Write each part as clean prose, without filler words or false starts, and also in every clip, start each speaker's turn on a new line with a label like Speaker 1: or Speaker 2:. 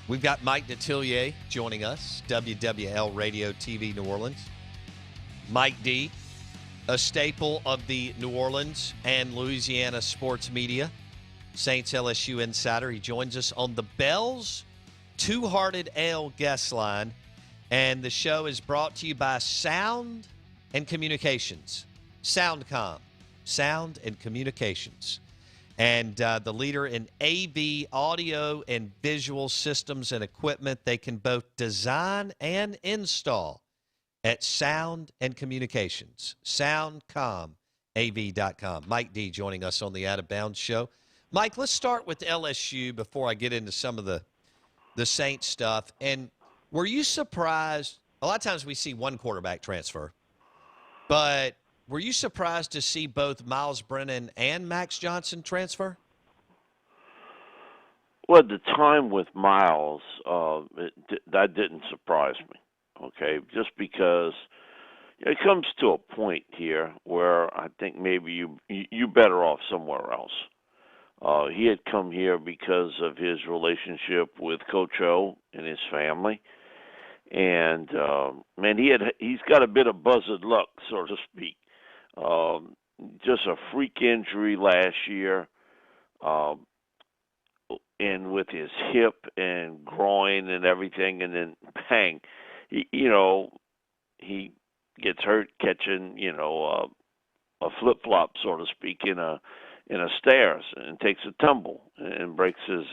Speaker 1: We've got Mike Detillier joining us, WWL Radio TV New Orleans. Mike D, a staple of the New Orleans and Louisiana sports media, Saints LSU insider. He joins us on the Bell's Two-Hearted Ale guest line, and the show is brought to you by Sound and Communications. Soundcom, Sound and Communications. And the leader in AV, audio, and visual systems and equipment. They can both design and install at Sound and Communications. SoundcomAV.com. Mike D joining us on the Out of Bounds show. Mike, let's start with LSU before I get into some of the Saints stuff. And were you surprised? A lot of times we see one quarterback transfer, but were you surprised to see both Miles Brennan and Max Johnson transfer?
Speaker 2: Well, at the time with Miles, that didn't surprise me, okay, just because it comes to a point here where I think maybe you better off somewhere else. He had come here because of his relationship with Coach O and his family. And, man, he's got a bit of buzzard luck, so to speak. Just a freak injury last year, and with his hip and groin and everything, and then bang, he gets hurt catching, a flip flop, so to speak, in a stairs, and takes a tumble and breaks his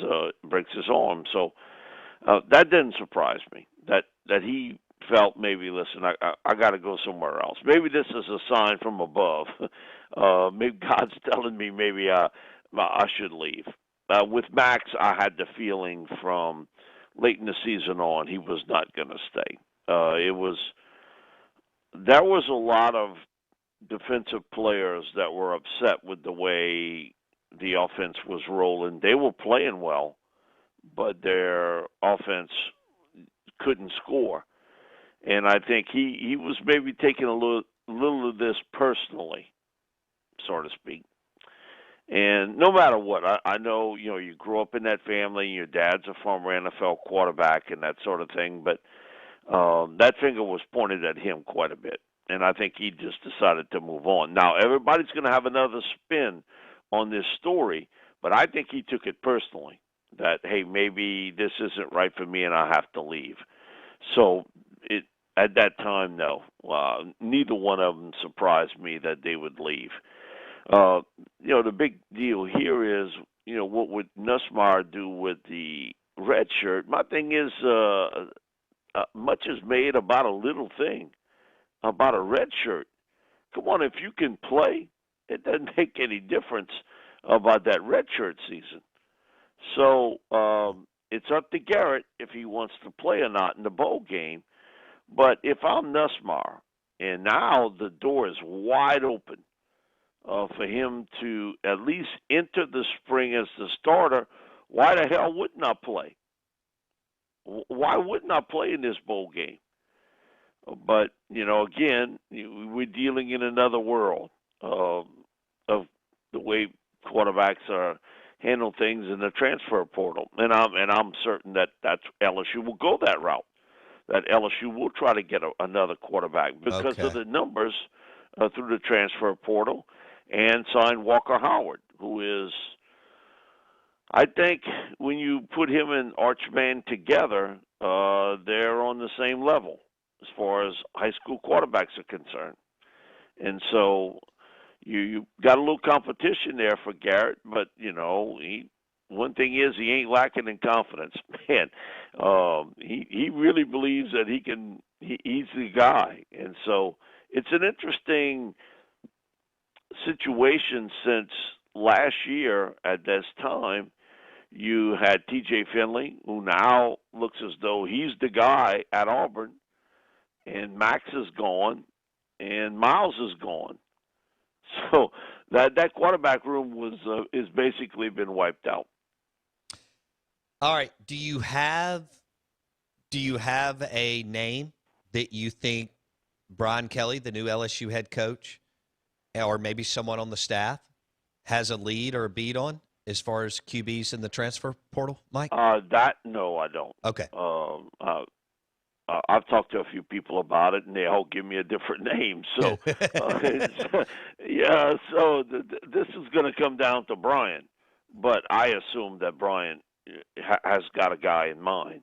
Speaker 2: arm. So that didn't surprise me. That he felt maybe, listen, I got to go somewhere else. Maybe this is a sign from above. Maybe God's telling me maybe I should leave. With Max, I had the feeling from late in the season on he was not going to stay. There was a lot of defensive players that were upset with the way the offense was rolling. They were playing well, but their offense couldn't score. And I think he was maybe taking a little of this personally, so to speak. And no matter what, I know, you grew up in that family, your dad's a former NFL quarterback and that sort of thing, but that finger was pointed at him quite a bit. And I think he just decided to move on. Now, everybody's going to have another spin on this story, but I think he took it personally that, hey, maybe this isn't right for me and I have to leave. So at that time, no. Neither one of them surprised me that they would leave. The big deal here is, what would Nussmeier do with the red shirt? My thing is, much is made about a little thing, about a red shirt. Come on, if you can play, it doesn't make any difference about that red shirt season. So it's up to Garrett if he wants to play or not in the bowl game. But if I'm Nussmeier, and now the door is wide open for him to at least enter the spring as the starter, why the hell wouldn't I play? Why wouldn't I play in this bowl game? But, again, we're dealing in another world of the way quarterbacks are handle things in the transfer portal. And I'm certain that LSU will go that route. That LSU will try to get another quarterback because of the numbers through the transfer portal, and sign Walker Howard, who is, I think, when you put him and Archman together, they're on the same level as far as high school quarterbacks are concerned. And so you got a little competition there for Garrett, but, one thing is he ain't lacking in confidence, man. He really believes that he's the guy. And so it's an interesting situation since last year at this time you had TJ Finley, who now looks as though he's the guy at Auburn, and Max is gone, and Miles is gone. So that quarterback room is basically been wiped out.
Speaker 1: All right. Do you have a name that you think Brian Kelly, the new LSU head coach, or maybe someone on the staff, has a lead or a beat on? as far as QBs in the transfer portal, Mike?
Speaker 2: No, I don't.
Speaker 1: Okay.
Speaker 2: I've talked to a few people about it, and they all give me a different name. So, yeah. So this is going to come down to Brian, but I assume that Brian has got a guy in mind,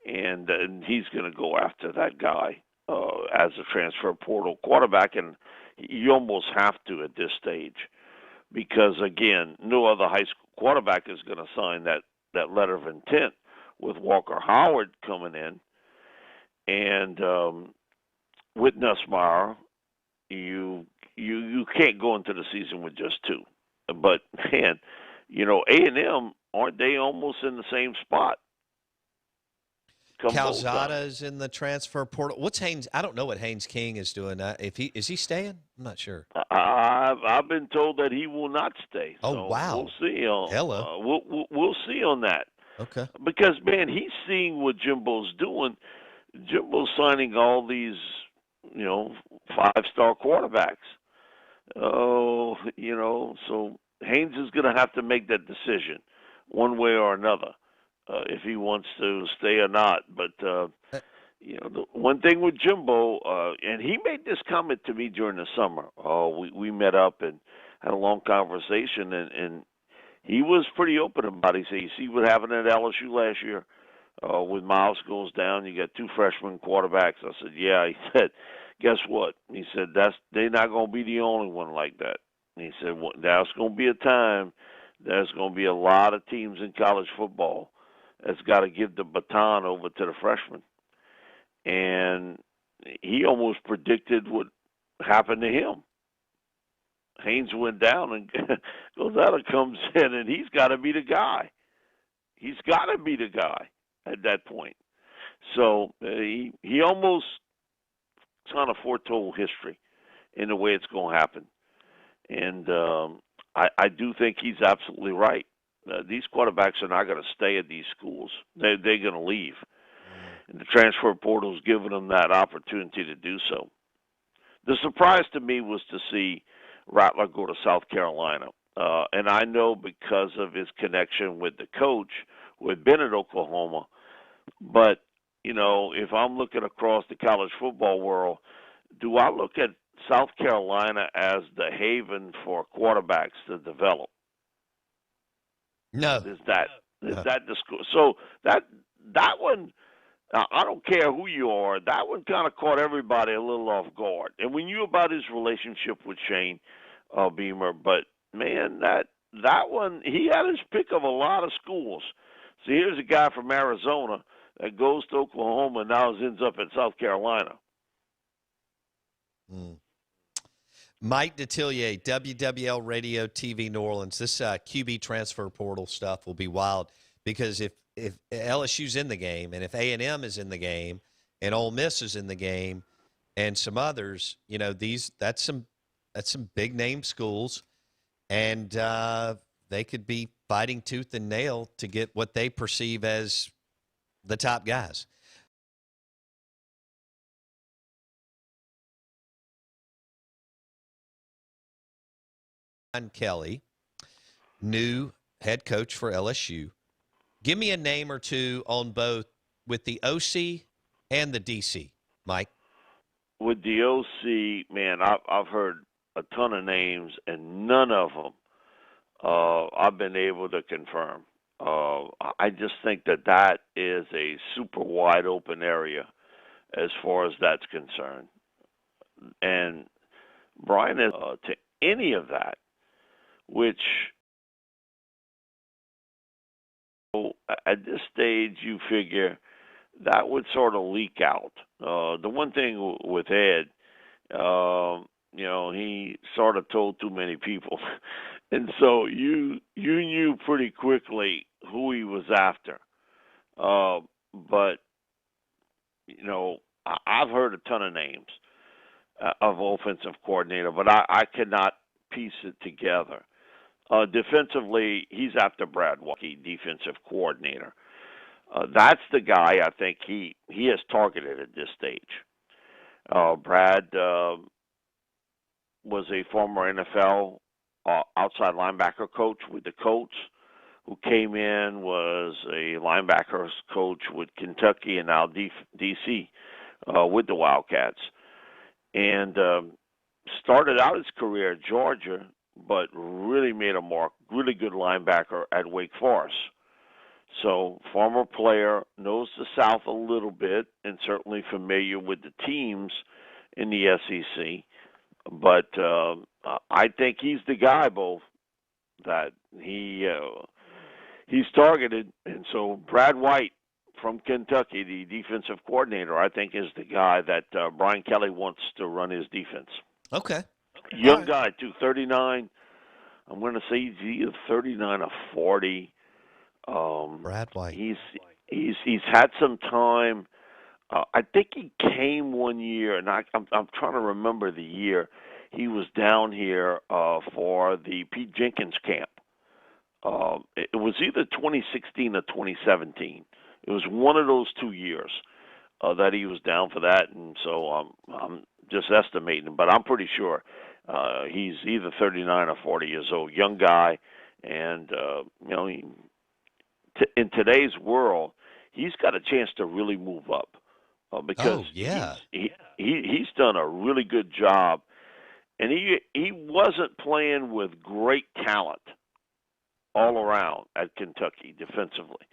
Speaker 2: and he's going to go after that guy as a transfer portal quarterback, and you almost have to at this stage because again, no other high school quarterback is going to sign that letter of intent with Walker Howard coming in. And with Nussmeier, you can't go into the season with just two. But man, A&M, aren't they almost in the same spot?
Speaker 1: Calzada's in the transfer portal. What's Haynes? I don't know what Haynes King is doing. Is he staying? I'm not sure.
Speaker 2: I've been told that he will not stay.
Speaker 1: Oh
Speaker 2: so
Speaker 1: wow!
Speaker 2: We'll see.
Speaker 1: Hello.
Speaker 2: We'll see on that.
Speaker 1: Okay.
Speaker 2: Because man, he's seeing what Jimbo's doing. Jimbo's signing all these, 5-star quarterbacks. Oh, so Haynes is going to have to make that decision one way or another if he wants to stay or not. But, the one thing with Jimbo, and he made this comment to me during the summer. We met up and had a long conversation, and he was pretty open about it. He said, you see what happened at LSU last year? When Miles goes down, you got two freshman quarterbacks. I said, yeah. He said, guess what? He said, they're not going to be the only one like that. And he said, well, there's going to be a time, there's going to be a lot of teams in college football that's got to give the baton over to the freshmen. And he almost predicted what happened to him. Haynes went down, and Gonzalez comes in, and he's got to be the guy. He's got to be the guy at that point. So he almost kind of foretold history in the way it's going to happen. And I do think he's absolutely right. These quarterbacks are not going to stay at these schools. They're going to leave. And the transfer portal's given them that opportunity to do so. The surprise to me was to see Rattler go to South Carolina. And I know because of his connection with the coach who had been at Oklahoma. But, if I'm looking across the college football world, do I look at South Carolina as the haven for quarterbacks to develop?
Speaker 1: No.
Speaker 2: Is that the school? So that one, I don't care who you are, that one kind of caught everybody a little off guard. And we knew about his relationship with Shane Beamer, but man, that one, he had his pick of a lot of schools. So here's a guy from Arizona that goes to Oklahoma and now ends up at South Carolina.
Speaker 1: Mike Detillier, WWL Radio TV New Orleans. This QB transfer portal stuff will be wild because if LSU's in the game and if A&M is in the game and Ole Miss is in the game and some others, that's some big name schools, and they could be fighting tooth and nail to get what they perceive as the top guys. Kelly, new head coach for LSU. Give me a name or two on both with the OC and the DC, Mike.
Speaker 2: With the OC, man, I've heard a ton of names, and none of them I've been able to confirm. I just think that is a super wide open area as far as that's concerned. And Brian is to any of that, which at this stage you figure that would sort of leak out. The one thing with Ed, he sort of told too many people. And so you knew pretty quickly who he was after. But, I've heard a ton of names of offensive coordinator, but I cannot piece it together. Defensively, he's after Brad Walkie, defensive coordinator. That's the guy I think he has targeted at this stage. Brad was a former NFL outside linebacker coach with the Colts, who came in, was a linebackers coach with Kentucky and now DC with the Wildcats, and started out his career at Georgia, but really made a mark. Really good linebacker at Wake Forest. So, former player, knows the South a little bit, and certainly familiar with the teams in the SEC. But I think he's the guy, both that he's targeted, and so Brad White from Kentucky, the defensive coordinator, I think is the guy that Brian Kelly wants to run his defense.
Speaker 1: Okay.
Speaker 2: Young guy too, 39. I'm going to say he's either 39 or 40.
Speaker 1: Brad White.
Speaker 2: He's had some time. I think he came one year, and I'm trying to remember the year. He was down here for the Pete Jenkins camp. It was either 2016 or 2017. It was one of those 2 years that he was down for that, and so I'm just estimating, but I'm pretty sure he's either 39 or 40 years old, young guy, and in today's world, he's got a chance to really move up because he's done a really good job, and he wasn't playing with great talent all around at Kentucky defensively.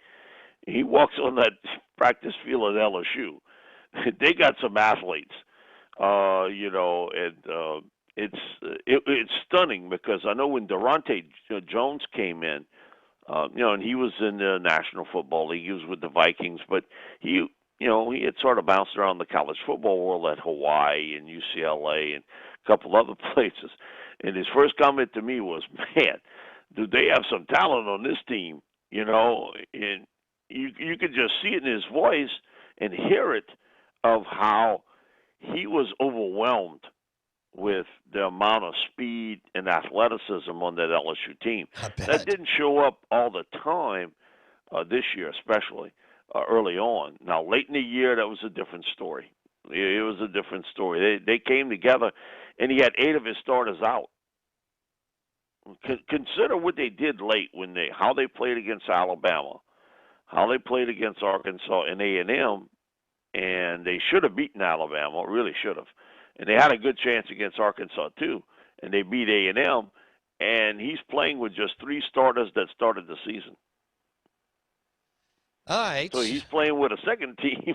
Speaker 2: He walks on that practice field at LSU. They got some athletes, and it's stunning because I know when Durante Jones came in, and he was in the National Football League. He was with the Vikings, but he had sort of bounced around the college football world at Hawaii and UCLA and a couple other places. And his first comment to me was, "Man, do they have some talent on this team?" And you could just see it in his voice and hear it of how he was overwhelmed with the amount of speed and athleticism on that LSU team. That didn't show up all the time this year, especially early on. Now, late in the year, that was a different story. It was a different story. They came together, and he had 8 of his starters out. Consider what they did late how they played against Alabama, how they played against Arkansas and A&M, and they should have beaten Alabama, really should have. And they had a good chance against Arkansas too, and they beat A&M. And he's playing with just 3 starters that started the season.
Speaker 1: All right.
Speaker 2: So he's playing with a second team,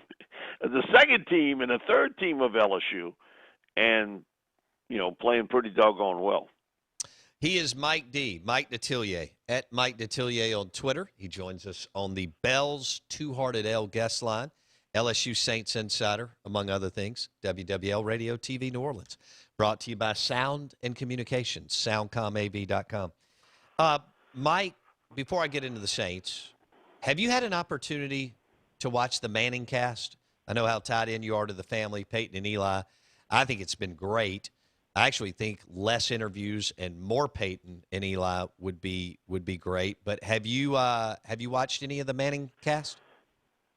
Speaker 2: the second team, and a third team of LSU, and playing pretty doggone well.
Speaker 1: He is Mike Detillier, at Mike Detillier on Twitter. He joins us on the Bell's Two-Hearted L guest line. LSU Saints Insider, among other things, WWL Radio TV New Orleans. Brought to you by Sound and Communications, soundcomav.com. Mike, before I get into the Saints, have you had an opportunity to watch the Manning cast? I know how tied in you are to the family, Peyton and Eli. I think it's been great. I actually think less interviews and more Peyton and Eli would be great. But have you watched any of the Manning cast?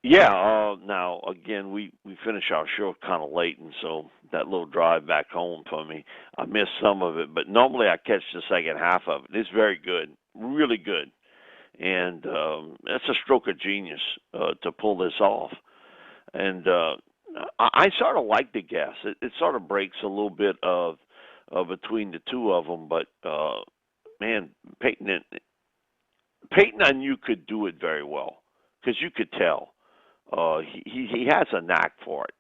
Speaker 2: Yeah, now, again, we finish our show kind of late, and so that little drive back home for me, I missed some of it. But normally I catch the second half of it. It's very good, really good. And that's a stroke of genius to pull this off. And I sort of like the guess. It sort of breaks a little bit of between the two of them. But, man, Peyton I knew could do it very well because you could tell. He has a knack for it,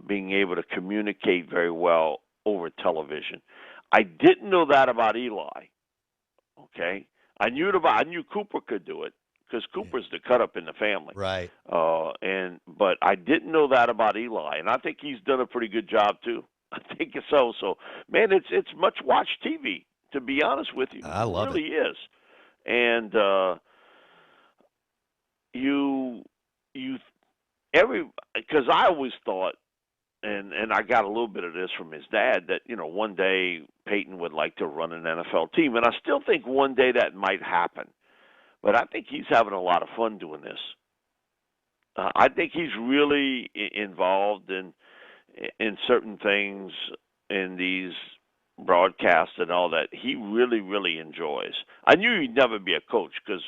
Speaker 2: being able to communicate very well over television. I didn't know that about Eli. Okay, I knew Cooper could do it because Cooper's the cut up in the family,
Speaker 1: right?
Speaker 2: But I didn't know that about Eli, and I think he's done a pretty good job too. I think so. So, man, it's much watched TV. To be honest with you,
Speaker 1: I love
Speaker 2: it. Really is, and because I always thought, and I got a little bit of this from his dad, that one day Peyton would like to run an NFL team, and I still think one day that might happen. But I think he's having a lot of fun doing this. I think he's really involved in certain things in these broadcast and all that, he really, really enjoys. I knew he'd never be a coach because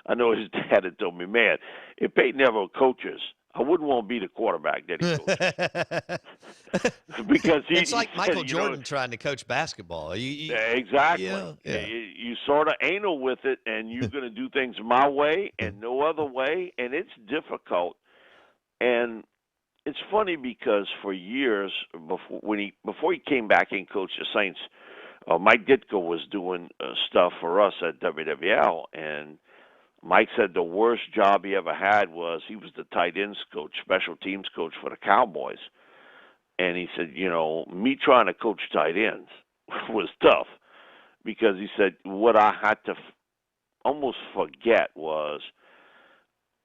Speaker 2: I know his dad had told me, man, if Peyton ever coaches, I wouldn't want to be the quarterback that he coaches. Because
Speaker 1: It's
Speaker 2: he
Speaker 1: like
Speaker 2: said,
Speaker 1: Michael Jordan trying to coach basketball.
Speaker 2: exactly.
Speaker 1: Yeah, yeah.
Speaker 2: You sort of anal with it, and you're going to do things my way and no other way, and it's difficult. And it's funny because for years before he came back and coached the Saints, Mike Ditka was doing stuff for us at WWL, and Mike said the worst job he ever had was he was the tight ends coach, special teams coach for the Cowboys. And he said, me trying to coach tight ends was tough because he said what I had to almost forget was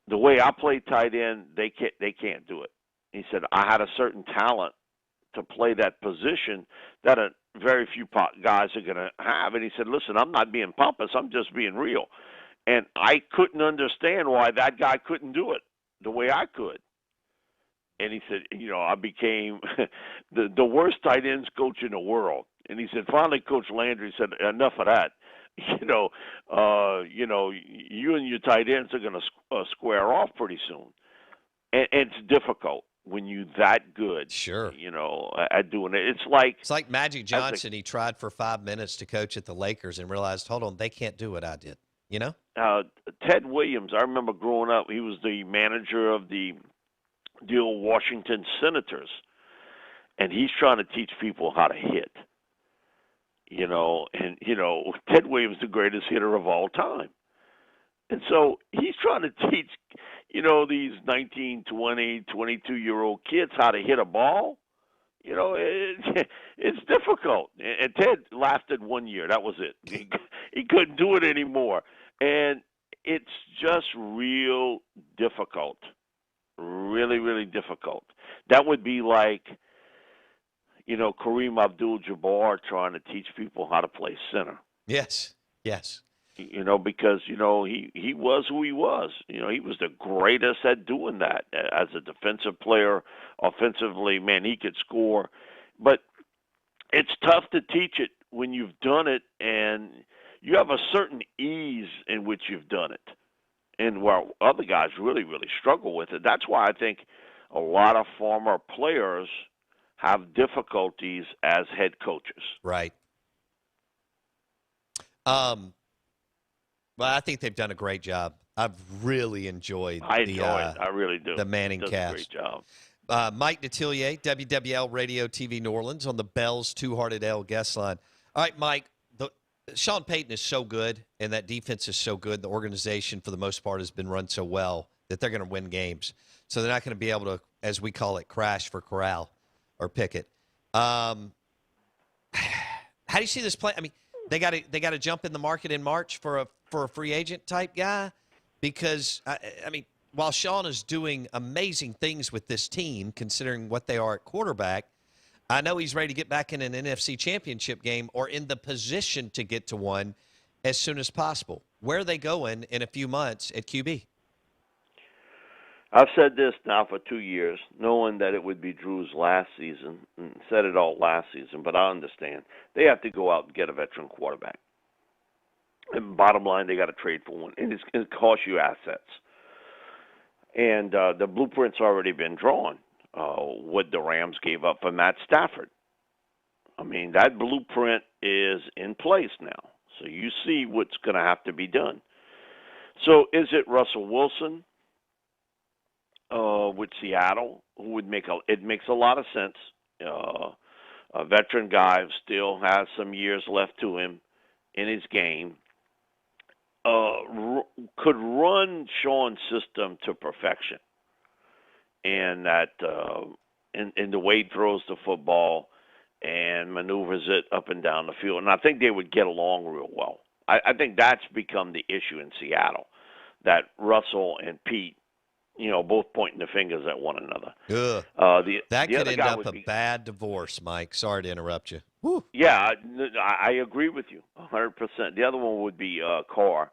Speaker 2: the way I play tight end, they can't do it. He said I had a certain talent to play that position that very few guys are going to have. And he said, listen, I'm not being pompous. I'm just being real. And I couldn't understand why that guy couldn't do it the way I could. And he said, I became the worst tight ends coach in the world. And he said, finally, Coach Landry said, enough of that. You and your tight ends are going to square off pretty soon. And it's difficult when you're that good.
Speaker 1: Sure.
Speaker 2: At doing it. It's like
Speaker 1: Magic Johnson. He tried for 5 minutes to coach at the Lakers and realized, hold on, they can't do what I did.
Speaker 2: Ted Williams, I remember growing up, he was the manager of the old Washington Senators, and he's trying to teach people how to hit. Ted Williams, the greatest hitter of all time. And so he's trying to teach, these 19, 20, 22-year-old kids how to hit a ball. It's difficult. And Ted lasted 1 year. That was it. He couldn't do it anymore. And it's just real difficult. Really, really difficult. That would be like, Kareem Abdul-Jabbar trying to teach people how to play center.
Speaker 1: Yes.
Speaker 2: Because, he was who he was. He was the greatest at doing that. As a defensive player, offensively, man, he could score. But it's tough to teach it when you've done it, and you have a certain ease in which you've done it. And while other guys really, really struggle with it, that's why I think a lot of former players have difficulties as head coaches.
Speaker 1: Right. Well, I think they've done a great job. I've really enjoyed
Speaker 2: I really do.
Speaker 1: The Manning
Speaker 2: Does
Speaker 1: cast.
Speaker 2: A great job.
Speaker 1: Mike Detillier, WWL Radio TV New Orleans on the Bell's Two-Hearted L guest line. All right, Mike, Sean Payton is so good, and that defense is so good. The organization, for the most part, has been run so well that they're going to win games. So they're not going to be able to, as we call it, crash for corral or picket. How do you see this play? I mean, they got to jump in the market in March for a free agent type guy, because I mean, while Sean is doing amazing things with this team, considering what they are at quarterback, I know he's ready to get back in an NFC championship game or in the position to get to one as soon as possible. Where are they going in a few months at QB?
Speaker 2: I've said this now for 2 years, knowing that it would be Drew's last season, and said it all last season, but I understand. They have to go out and get a veteran quarterback. And bottom line, they got to trade for one. And it's going to cost you assets. And the blueprint's already been drawn. What the Rams gave up for Matt Stafford. I mean, that blueprint is in place now. So you see what's going to have to be done. So is it Russell Wilson with Seattle? Who would it makes a lot of sense. A veteran guy who still has some years left to him in his game. Could run Sean's system to perfection. And that in the way he throws the football and maneuvers it up and down the field. And I think they would get along real well. I think that's become the issue in Seattle, that Russell and Pete, both pointing the fingers at one another.
Speaker 1: That could end up a bad divorce, Mike. Sorry to interrupt you. Woo.
Speaker 2: Yeah, I agree with you 100%. The other one would be Carr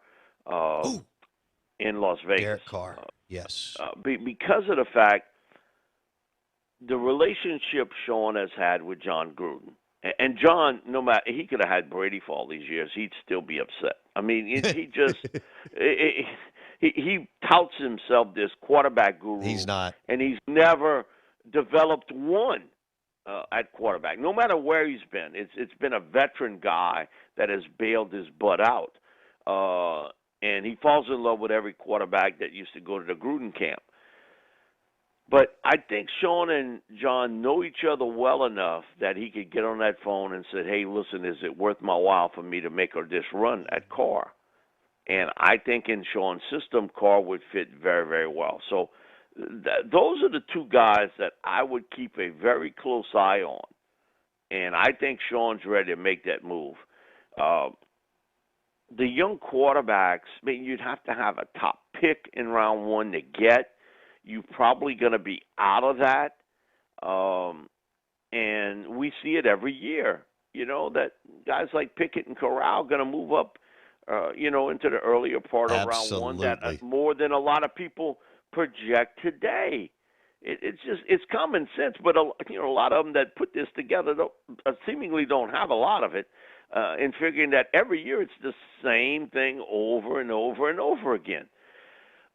Speaker 2: in Las Vegas.
Speaker 1: Derek Carr, yes.
Speaker 2: Because of the fact, the relationship Sean has had with John Gruden, And John, no matter he could have had Brady for all these years, he'd still be upset. I mean, he just he touts himself this quarterback guru.
Speaker 1: He's not,
Speaker 2: and he's never developed one at quarterback. No matter where he's been, it's been a veteran guy that has bailed his butt out, and he falls in love with every quarterback that used to go to the Gruden camp. But I think Sean and John know each other well enough that he could get on that phone and say, hey, listen, is it worth my while for me to make this run at Carr? And I think in Sean's system, Carr would fit very, very well. So those are the two guys that I would keep a very close eye on. And I think Sean's ready to make that move. The young quarterbacks, I mean, you'd have to have a top pick in round one to get. You're probably going to be out of that. And we see it every year, that guys like Pickett and Corral are going to move up, into the earlier part of round one. That more than a lot of people project today. It's common sense, but a lot of them that put this together seemingly don't have a lot of it in figuring that every year it's the same thing over and over and over again.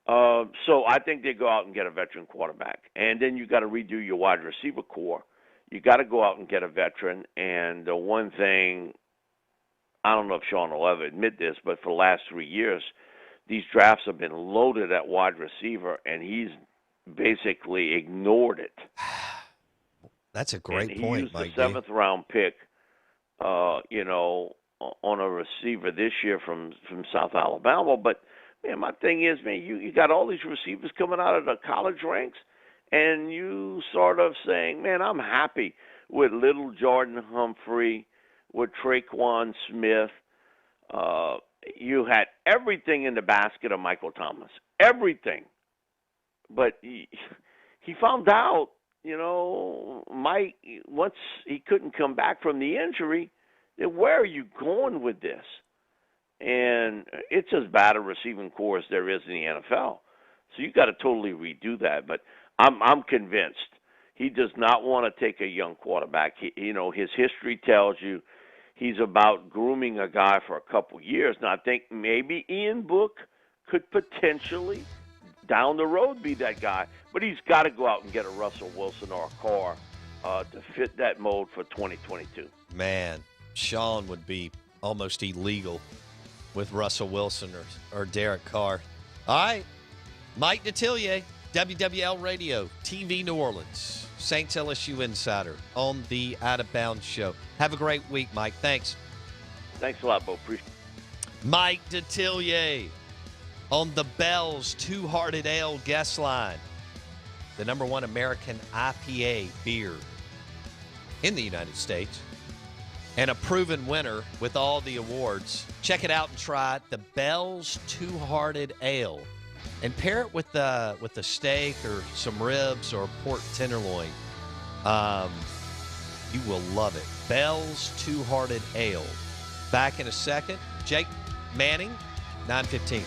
Speaker 2: So I think they go out and get a veteran quarterback. And then you got to redo your wide receiver core. You got to go out and get a veteran. And the one thing, I don't know if Sean will ever admit this, but for the last 3 years, these drafts have been loaded at wide receiver, and he's basically ignored it.
Speaker 1: That's a great point, Mike.
Speaker 2: He used the seventh-round pick, on a receiver this year from South Alabama, but man, my thing is, man, you got all these receivers coming out of the college ranks, and you sort of saying, man, I'm happy with little Jordan Humphrey, with Traquan Smith. You had everything in the basket of Michael Thomas, everything. But he found out, Mike, once he couldn't come back from the injury, then where are you going with this? And it's as bad a receiving core as there is in the NFL. So you got to totally redo that. But I'm convinced he does not want to take a young quarterback. His history tells you he's about grooming a guy for a couple years. Now, I think maybe Ian Book could potentially down the road be that guy. But he's got to go out and get a Russell Wilson or a Carr to fit that mold for 2022.
Speaker 1: Man, Sean would be almost illegal with Russell Wilson or Derek Carr. All right, Mike Detillier, WWL Radio, TV New Orleans, Saints LSU Insider on the Out of Bounds Show. Have a great week, Mike. Thanks.
Speaker 2: Thanks a lot, Bo. Appreciate it.
Speaker 1: Mike Detillier on the Bell's Two-Hearted Ale guest line, the #1 American IPA beer in the United States, and a proven winner with all the awards. Check it out and try it. The Bell's Two-Hearted Ale. And pair it with the steak or some ribs or pork tenderloin. You will love it. Bell's Two-Hearted Ale. Back in a second. Jake Manning, 9:15.